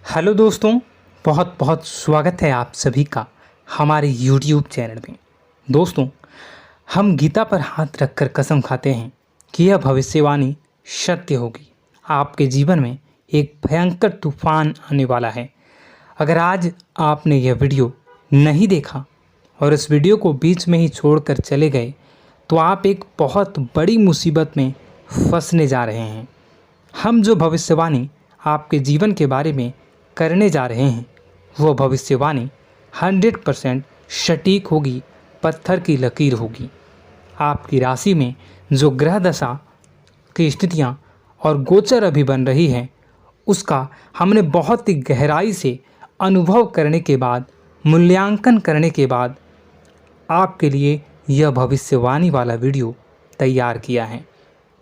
Hello दोस्तों, बहुत बहुत स्वागत है आप सभी का हमारे YouTube चैनल में। दोस्तों, हम गीता पर हाथ रखकर कसम खाते हैं कि यह भविष्यवाणी सत्य होगी। आपके जीवन में एक भयंकर तूफान आने वाला है। अगर आज आपने यह वीडियो नहीं देखा और इस वीडियो को बीच में ही छोड़कर चले गए तो आप एक बहुत बड़ी मुसीबत में फंसने जा रहे हैं। हम जो भविष्यवाणी आपके जीवन के बारे में करने जा रहे हैं वो भविष्यवाणी 100% सटीक होगी, पत्थर की लकीर होगी। आपकी राशि में जो ग्रह दशा की स्थितियां और गोचर अभी बन रही है उसका हमने बहुत ही गहराई से अनुभव करने के बाद, मूल्यांकन करने के बाद आपके लिए यह भविष्यवाणी वाला वीडियो तैयार किया है।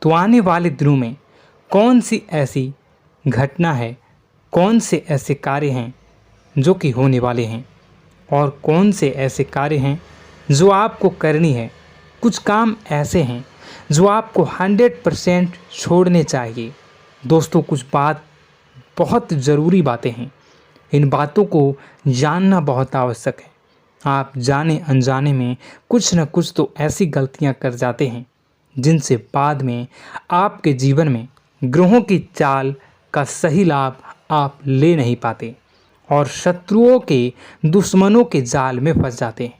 तो आने वाले दिनों में कौन सी ऐसी घटना है, कौन से ऐसे कार्य हैं जो कि होने वाले हैं और कौन से ऐसे कार्य हैं जो आपको करनी है। कुछ काम ऐसे हैं जो आपको 100% छोड़ने चाहिए। दोस्तों, कुछ बात बहुत ज़रूरी बातें हैं। इन बातों को जानना बहुत आवश्यक है। आप जाने अनजाने में कुछ न कुछ तो ऐसी गलतियां कर जाते हैं जिनसे बाद में आपके जीवन में ग्रहों की चाल का सही लाभ आप ले नहीं पाते और शत्रुओं के, दुश्मनों के जाल में फंस जाते हैं।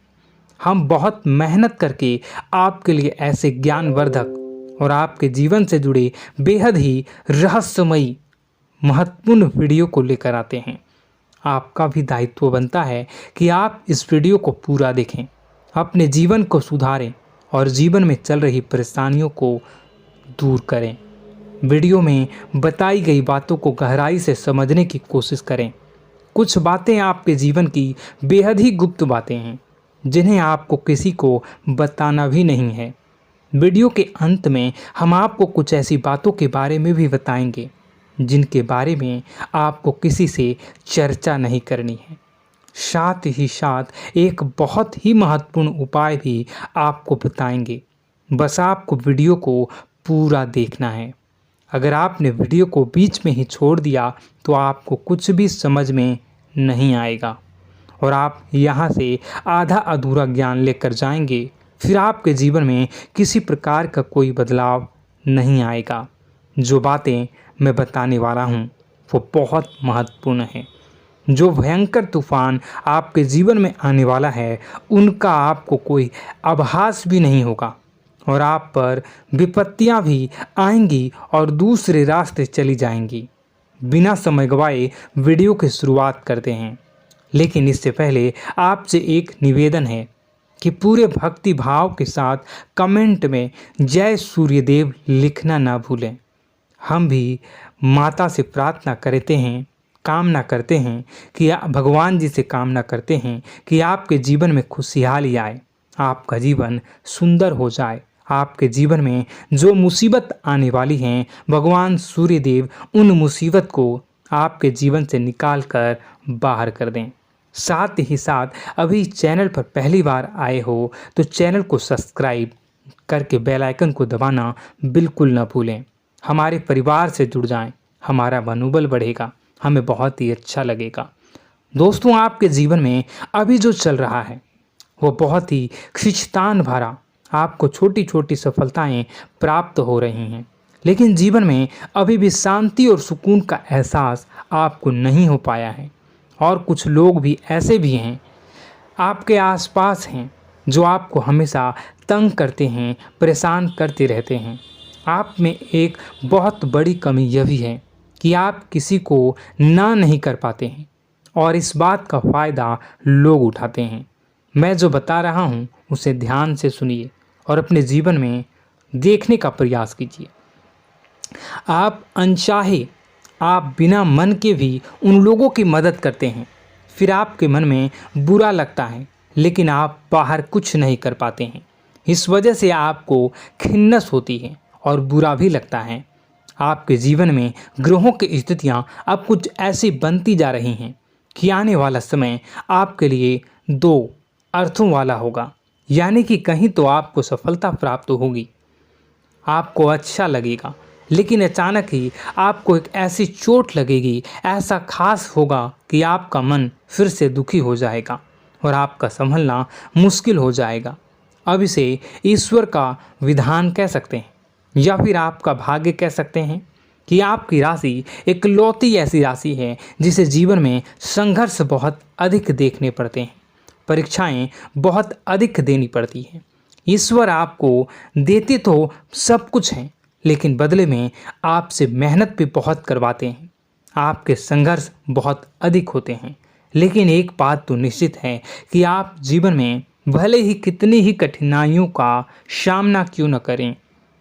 हम बहुत मेहनत करके आपके लिए ऐसे ज्ञानवर्धक और आपके जीवन से जुड़े बेहद ही रहस्यमयी महत्वपूर्ण वीडियो को लेकर आते हैं। आपका भी दायित्व बनता है कि आप इस वीडियो को पूरा देखें, अपने जीवन को सुधारें और जीवन में चल रही परेशानियों को दूर करें। वीडियो में बताई गई बातों को गहराई से समझने की कोशिश करें। कुछ बातें आपके जीवन की बेहद ही गुप्त बातें हैं जिन्हें आपको किसी को बताना भी नहीं है। वीडियो के अंत में हम आपको कुछ ऐसी बातों के बारे में भी बताएंगे जिनके बारे में आपको किसी से चर्चा नहीं करनी है। साथ ही साथ एक बहुत ही महत्वपूर्ण उपाय भी आपको बताएंगे। बस आपको वीडियो को पूरा देखना है। अगर आपने वीडियो को बीच में ही छोड़ दिया तो आपको कुछ भी समझ में नहीं आएगा और आप यहाँ से आधा अधूरा ज्ञान लेकर जाएंगे। फिर आपके जीवन में किसी प्रकार का कोई बदलाव नहीं आएगा। जो बातें मैं बताने वाला हूँ वो बहुत महत्वपूर्ण है। जो भयंकर तूफान आपके जीवन में आने वाला है उनका आपको कोई आभास भी नहीं होगा और आप पर विपत्तियां भी आएंगी और दूसरे रास्ते चली जाएंगी। बिना समय गवाए वीडियो की शुरुआत करते हैं, लेकिन इससे पहले आपसे एक निवेदन है कि पूरे भक्ति भाव के साथ कमेंट में जय सूर्यदेव लिखना ना भूलें। हम भी माता से प्रार्थना करते हैं, कामना करते हैं कि भगवान जी से कामना करते हैं कि आपके जीवन में खुशहाली आए, आपका जीवन सुंदर हो जाए। आपके जीवन में जो मुसीबत आने वाली हैं भगवान सूर्यदेव उन मुसीबत को आपके जीवन से निकाल कर बाहर कर दें। साथ ही साथ अभी चैनल पर पहली बार आए हो तो चैनल को सब्सक्राइब करके बेल आइकन को दबाना बिल्कुल न भूलें। हमारे परिवार से जुड़ जाएं, हमारा मनोबल बढ़ेगा, हमें बहुत ही अच्छा लगेगा। दोस्तों, आपके जीवन में अभी जो चल रहा है वो बहुत ही खींचतान भरा, आपको छोटी छोटी सफलताएं प्राप्त हो रही हैं, लेकिन जीवन में अभी भी शांति और सुकून का एहसास आपको नहीं हो पाया है। और कुछ लोग भी ऐसे भी हैं आपके आसपास हैं जो आपको हमेशा तंग करते हैं, परेशान करते रहते हैं। आप में एक बहुत बड़ी कमी यह भी है कि आप किसी को ना नहीं कर पाते हैं और इस बात का फ़ायदा लोग उठाते हैं। मैं जो बता रहा हूँ उसे ध्यान से सुनिए और अपने जीवन में देखने का प्रयास कीजिए। आप अनचाहे, आप बिना मन के भी उन लोगों की मदद करते हैं, फिर आपके मन में बुरा लगता है लेकिन आप बाहर कुछ नहीं कर पाते हैं। इस वजह से आपको खिन्नस होती है और बुरा भी लगता है। आपके जीवन में ग्रहों की स्थितियाँ अब कुछ ऐसी बनती जा रही हैं कि आने वाला समय आपके लिए दो अर्थों वाला होगा। यानी कि कहीं तो आपको सफलता प्राप्त होगी, आपको अच्छा लगेगा लेकिन अचानक ही आपको एक ऐसी चोट लगेगी, ऐसा खास होगा कि आपका मन फिर से दुखी हो जाएगा और आपका संभलना मुश्किल हो जाएगा। अब इसे ईश्वर का विधान कह सकते हैं या फिर आपका भाग्य कह सकते हैं कि आपकी राशि इकलौती ऐसी राशि है जिसे जीवन में संघर्ष बहुत अधिक देखने पड़ते हैं, परीक्षाएं बहुत अधिक देनी पड़ती हैं। ईश्वर आपको देते तो सब कुछ हैं, लेकिन बदले में आपसे मेहनत भी बहुत करवाते हैं। आपके संघर्ष बहुत अधिक होते हैं, लेकिन एक बात तो निश्चित है कि आप जीवन में भले ही कितनी ही कठिनाइयों का सामना क्यों न करें,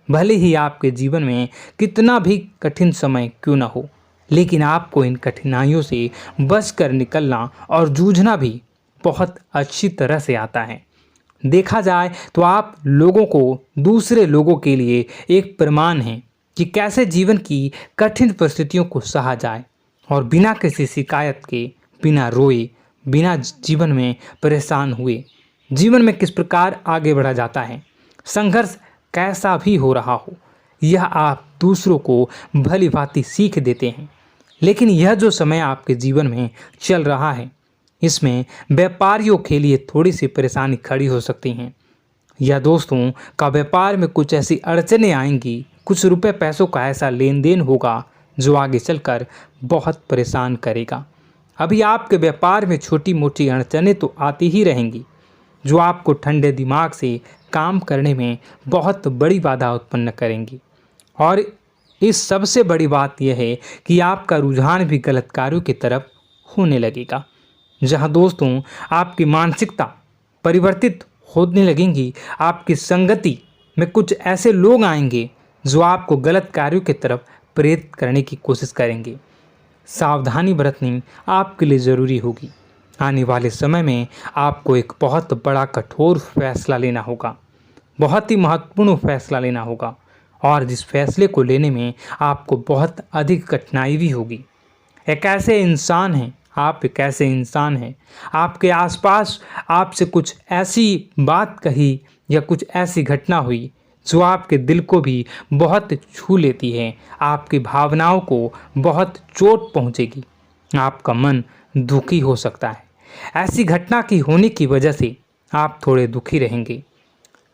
भले ही आपके जीवन में कितना भी कठिन समय क्यों न हो, लेकिन आपको इन कठिनाइयों से बच कर निकलना और जूझना भी बहुत अच्छी तरह से आता है। देखा जाए तो आप लोगों को दूसरे लोगों के लिए एक प्रमाण हैं कि कैसे जीवन की कठिन परिस्थितियों को सहा जाए और बिना किसी शिकायत के, बिना रोए, बिना जीवन में परेशान हुए जीवन में किस प्रकार आगे बढ़ा जाता है। संघर्ष कैसा भी हो रहा हो, यह आप दूसरों को भली भांति सीख देते हैं। लेकिन यह जो समय आपके जीवन में चल रहा है, इसमें व्यापारियों के लिए थोड़ी सी परेशानी खड़ी हो सकती हैं, या दोस्तों का व्यापार में कुछ ऐसी अड़चनें आएंगी, कुछ रुपए पैसों का ऐसा लेन देन होगा जो आगे चलकर बहुत परेशान करेगा। अभी आपके व्यापार में छोटी मोटी अड़चनें तो आती ही रहेंगी, जो आपको ठंडे दिमाग से काम करने में बहुत बड़ी बाधा उत्पन्न करेंगी। और इस सबसे बड़ी बात यह है कि आपका रुझान भी गलत कार्यों की तरफ होने लगेगा, जहां दोस्तों आपकी मानसिकता परिवर्तित होने लगेंगी। आपकी संगति में कुछ ऐसे लोग आएंगे जो आपको गलत कार्यों की तरफ प्रेरित करने की कोशिश करेंगे। सावधानी बरतनी आपके लिए ज़रूरी होगी। आने वाले समय में आपको एक बहुत बड़ा कठोर फैसला लेना होगा, बहुत ही महत्वपूर्ण फैसला लेना होगा, और जिस फैसले को लेने में आपको बहुत अधिक कठिनाई भी होगी। एक ऐसे इंसान हैं, आप एक ऐसे इंसान हैं, आपके आसपास आपसे कुछ ऐसी बात कही या कुछ ऐसी घटना हुई जो आपके दिल को भी बहुत छू लेती है, आपकी भावनाओं को बहुत चोट पहुंचेगी, आपका मन दुखी हो सकता है। ऐसी घटना की होने की वजह से आप थोड़े दुखी रहेंगे।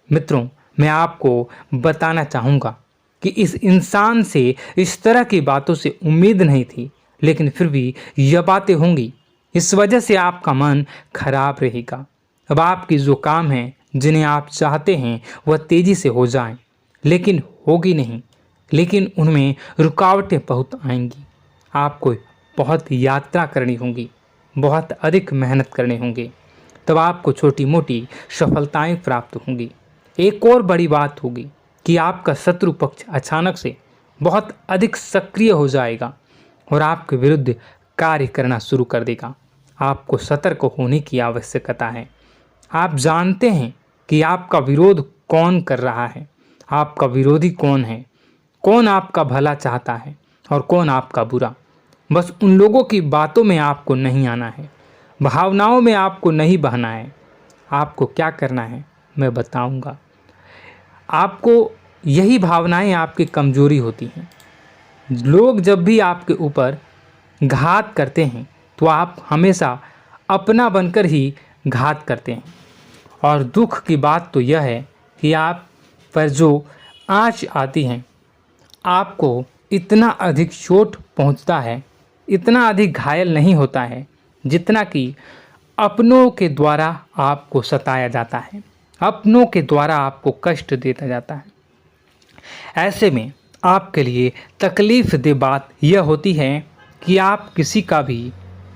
मित्रों, मैं आपको बताना चाहूँगा कि इस इंसान से इस तरह की बातों से उम्मीद नहीं थी, लेकिन फिर भी यह बातें होंगी। इस वजह से आपका मन खराब रहेगा। अब आपकी जो काम है, जिन्हें आप चाहते हैं वह तेज़ी से हो जाएं, लेकिन होगी नहीं, लेकिन उनमें रुकावटें बहुत आएंगी। आपको बहुत यात्रा करनी होगी, बहुत अधिक मेहनत करने होंगे, तब आपको छोटी मोटी सफलताएं प्राप्त होंगी। एक और बड़ी बात होगी कि आपका शत्रु पक्ष अचानक से बहुत अधिक सक्रिय हो जाएगा और आपके विरुद्ध कार्य करना शुरू कर देगा। आपको सतर्क होने की आवश्यकता है। आप जानते हैं कि आपका विरोध कौन कर रहा है, आपका विरोधी कौन है, कौन आपका भला चाहता है और कौन आपका बुरा। बस उन लोगों की बातों में आपको नहीं आना है, भावनाओं में आपको नहीं बहना है। आपको क्या करना है मैं बताऊंगा। आपको यही भावनाएं आपकी कमजोरी होती हैं। लोग जब भी आपके ऊपर घात करते हैं तो आप हमेशा अपना बनकर ही घात करते हैं। और दुख की बात तो यह है कि आप पर जो आँच आती है, आपको इतना अधिक चोट पहुंचता है, इतना अधिक घायल नहीं होता है जितना कि अपनों के द्वारा आपको सताया जाता है, अपनों के द्वारा आपको कष्ट देता जाता है। ऐसे में आपके लिए तकलीफ दे बात यह होती है कि आप किसी का भी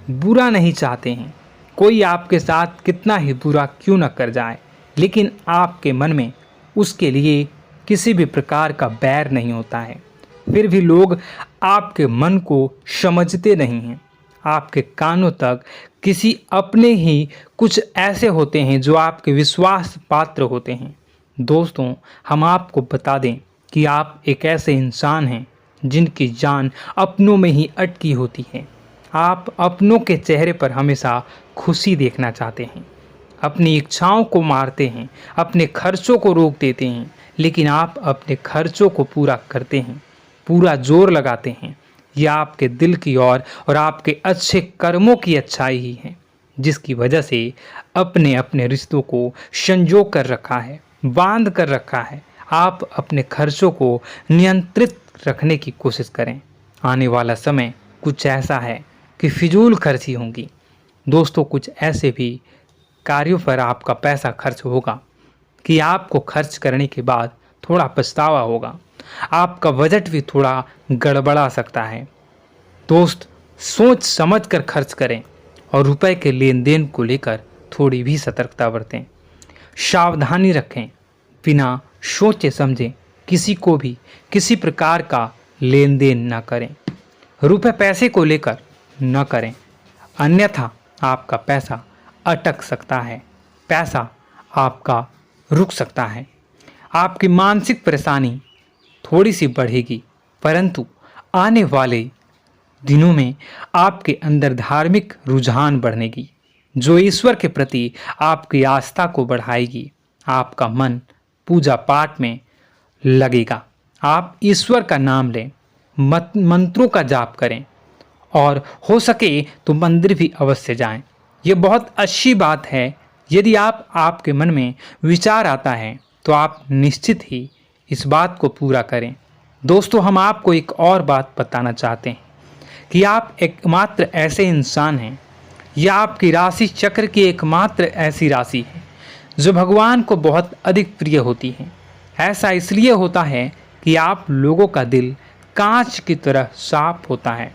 बुरा नहीं चाहते हैं। कोई आपके साथ कितना ही बुरा क्यों न कर जाए, लेकिन आपके मन में उसके लिए किसी भी प्रकार का बैर नहीं होता है। फिर भी लोग आपके मन को समझते नहीं हैं। आपके कानों तक किसी अपने ही कुछ ऐसे होते हैं जो आपके विश्वास पात्र होते हैं। दोस्तों, हम आपको बता दें कि आप एक ऐसे इंसान हैं जिनकी जान अपनों में ही अटकी होती है। आप अपनों के चेहरे पर हमेशा खुशी देखना चाहते हैं, अपनी इच्छाओं को मारते हैं, अपने खर्चों को रोक देते हैं, लेकिन आप अपने खर्चों को पूरा करते हैं। पूरा जोर लगाते हैं, यह आपके दिल की और आपके अच्छे कर्मों की अच्छाई ही है, जिसकी वजह से अपने अपने रिश्तों को संजो कर रखा है, बांध कर रखा है। आप अपने खर्चों को नियंत्रित रखने की कोशिश करें। आने वाला समय कुछ ऐसा है कि फिजूल खर्ची होंगी। दोस्तों, कुछ ऐसे भी कार्यों पर आपका पैसा खर्च होगा कि आपको खर्च करने के बाद थोड़ा पछतावा होगा। आपका बजट भी थोड़ा गड़बड़ा सकता है। दोस्त, सोच समझ कर खर्च करें और रुपए के लेन देन को लेकर थोड़ी भी सतर्कता बरतें। सावधानी रखें, बिना सोचे समझे किसी को भी किसी प्रकार का लेन देन न करें। रुपए पैसे को लेकर न करें, अन्यथा आपका पैसा अटक सकता है, पैसा आपका रुक सकता है। आपकी मानसिक परेशानी थोड़ी सी बढ़ेगी, परंतु आने वाले दिनों में आपके अंदर धार्मिक रुझान बढ़नेगी, जो ईश्वर के प्रति आपकी आस्था को बढ़ाएगी। आपका मन पूजा पाठ में लगेगा। आप ईश्वर का नाम लें, मंत्रों का जाप करें और हो सके तो मंदिर भी अवश्य जाएं। ये बहुत अच्छी बात है। यदि आपके मन में विचार आता है तो आप निश्चित ही इस बात को पूरा करें। दोस्तों, हम आपको एक और बात बताना चाहते हैं कि आप एकमात्र ऐसे इंसान हैं, यह आपकी राशि चक्र की एकमात्र ऐसी राशि है जो भगवान को बहुत अधिक प्रिय होती है। ऐसा इसलिए होता है कि आप लोगों का दिल कांच की तरह साफ होता है।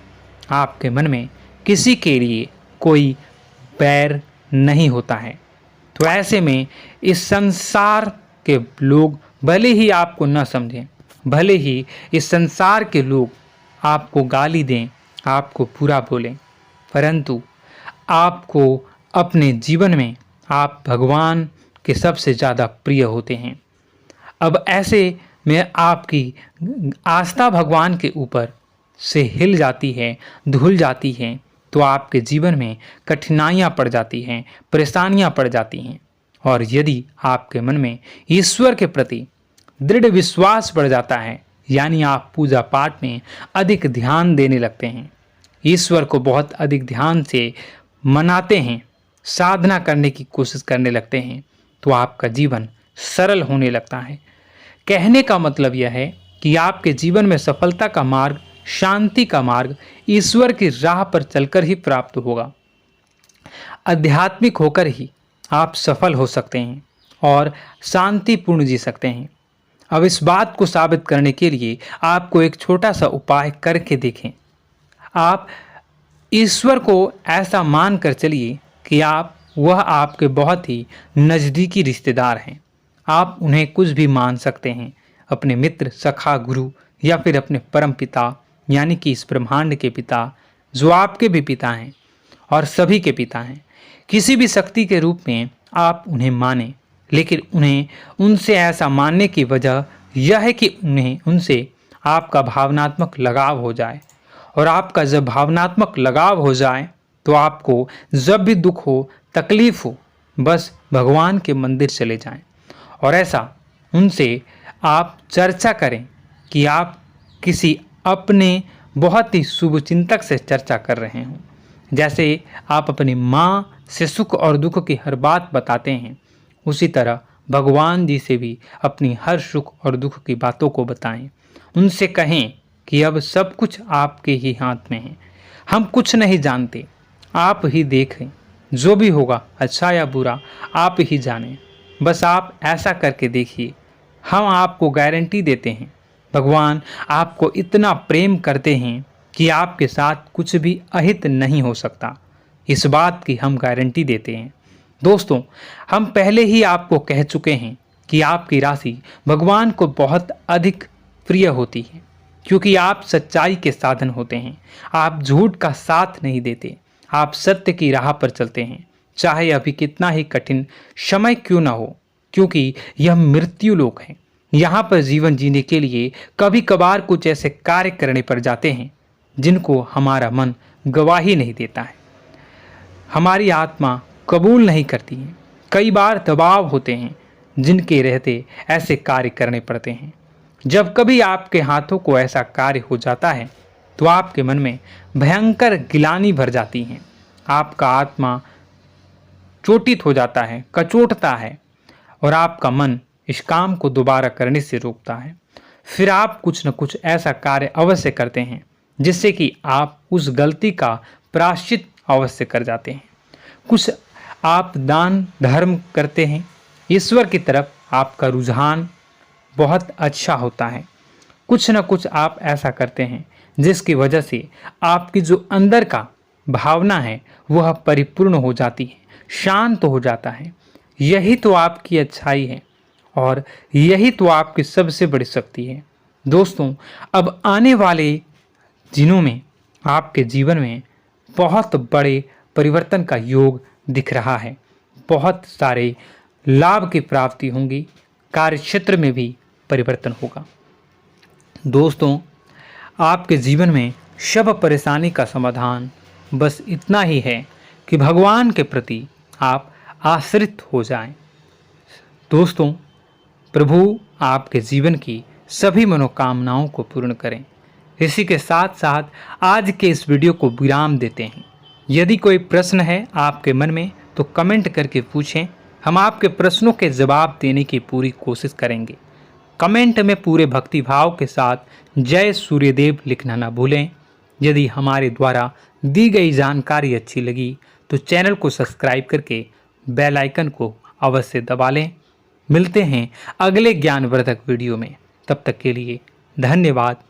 आपके मन में किसी के लिए कोई बैर नहीं होता है। तो ऐसे में इस संसार के लोग भले ही आपको न समझें, भले ही इस संसार के लोग आपको गाली दें, आपको बुरा बोलें, परंतु आपको अपने जीवन में आप भगवान के सबसे ज़्यादा प्रिय होते हैं। अब ऐसे में आपकी आस्था भगवान के ऊपर से हिल जाती है, धुल जाती है, तो आपके जीवन में कठिनाइयाँ पड़ जाती हैं, परेशानियाँ पड़ जाती हैं। और यदि आपके मन में ईश्वर के प्रति दृढ़ विश्वास बढ़ जाता है, यानी आप पूजा पाठ में अधिक ध्यान देने लगते हैं, ईश्वर को बहुत अधिक ध्यान से मनाते हैं, साधना करने की कोशिश करने लगते हैं, तो आपका जीवन सरल होने लगता है। कहने का मतलब यह है कि आपके जीवन में सफलता का मार्ग, शांति का मार्ग ईश्वर की राह पर चलकर ही प्राप्त होगा। आध्यात्मिक होकर ही आप सफल हो सकते हैं और शांतिपूर्ण जी सकते हैं। अब इस बात को साबित करने के लिए आपको एक छोटा सा उपाय करके देखें। आप ईश्वर को ऐसा मान कर चलिए कि वह आपके बहुत ही नज़दीकी रिश्तेदार हैं। आप उन्हें कुछ भी मान सकते हैं, अपने मित्र, सखा, गुरु या फिर अपने परम पिता, यानी कि इस ब्रह्मांड के पिता, जो आपके भी पिता हैं और सभी के पिता हैं। किसी भी शक्ति के रूप में आप उन्हें मानें, लेकिन उन्हें उनसे ऐसा मानने की वजह यह है कि उनसे आपका भावनात्मक लगाव हो जाए। और आपका जब भावनात्मक लगाव हो जाए तो आपको जब भी दुख हो, तकलीफ हो, बस भगवान के मंदिर चले जाएं और ऐसा उनसे आप चर्चा करें कि आप किसी अपने बहुत ही शुभचिंतक से चर्चा कर रहे हों। जैसे आप अपनी माँ से सुख और दुख की हर बात बताते हैं, उसी तरह भगवान जी से भी अपनी हर सुख और दुख की बातों को बताएं। उनसे कहें कि अब सब कुछ आपके ही हाथ में है, हम कुछ नहीं जानते, आप ही देखें, जो भी होगा अच्छा या बुरा आप ही जानें। बस आप ऐसा करके देखिए, हम आपको गारंटी देते हैं भगवान आपको इतना प्रेम करते हैं कि आपके साथ कुछ भी अहित नहीं हो सकता। इस बात की हम गारंटी देते हैं। दोस्तों, हम पहले ही आपको कह चुके हैं कि आपकी राशि भगवान को बहुत अधिक प्रिय होती है, क्योंकि आप सच्चाई के साधन होते हैं। आप झूठ का साथ नहीं देते, आप सत्य की राह पर चलते हैं, चाहे अभी कितना ही कठिन समय क्यों ना हो, क्योंकि यह मृत्यु लोक है। यहाँ पर जीवन जीने के लिए कभी कभार कुछ ऐसे कार्य करने पड़ जाते हैं जिनको हमारा मन गवाही नहीं देता है, हमारी आत्मा कबूल नहीं करती है। कई बार दबाव होते हैं जिनके रहते ऐसे कार्य करने पड़ते हैं। जब कभी आपके हाथों को ऐसा कार्य हो जाता है तो आपके मन में भयंकर गिलानी भर जाती है। आपका आत्मा चोटित हो जाता है, कचोटता है और आपका मन इस काम को दोबारा करने से रोकता है। फिर आप कुछ न कुछ ऐसा कार्य अवश्य करते हैं जिससे कि आप उस गलती का प्रायश्चित अवश्य कर जाते हैं। कुछ आप दान धर्म करते हैं। ईश्वर की तरफ आपका रुझान बहुत अच्छा होता है। कुछ न कुछ आप ऐसा करते हैं जिसकी वजह से आपकी जो अंदर का भावना है वह परिपूर्ण हो जाती है, शांत हो जाता है। यही तो आपकी अच्छाई है और यही तो आपकी सबसे बड़ी शक्ति है। दोस्तों, अब आने वाले दिनों में आपके जीवन में बहुत बड़े परिवर्तन का योग दिख रहा है। बहुत सारे लाभ की प्राप्ति होंगी, कार्यक्षेत्र में भी परिवर्तन होगा। दोस्तों, आपके जीवन में सब परेशानी का समाधान बस इतना ही है कि भगवान के प्रति आप आश्रित हो जाएं। दोस्तों, प्रभु आपके जीवन की सभी मनोकामनाओं को पूर्ण करें। इसी के साथ साथ आज के इस वीडियो को विराम देते हैं। यदि कोई प्रश्न है आपके मन में तो कमेंट करके पूछें, हम आपके प्रश्नों के जवाब देने की पूरी कोशिश करेंगे। कमेंट में पूरे भक्तिभाव के साथ जय सूर्यदेव लिखना ना भूलें। यदि हमारे द्वारा दी गई जानकारी अच्छी लगी तो चैनल को सब्सक्राइब करके बेल आइकन को अवश्य दबा लें। मिलते हैं अगले ज्ञानवर्धक वीडियो में। तब तक के लिए धन्यवाद।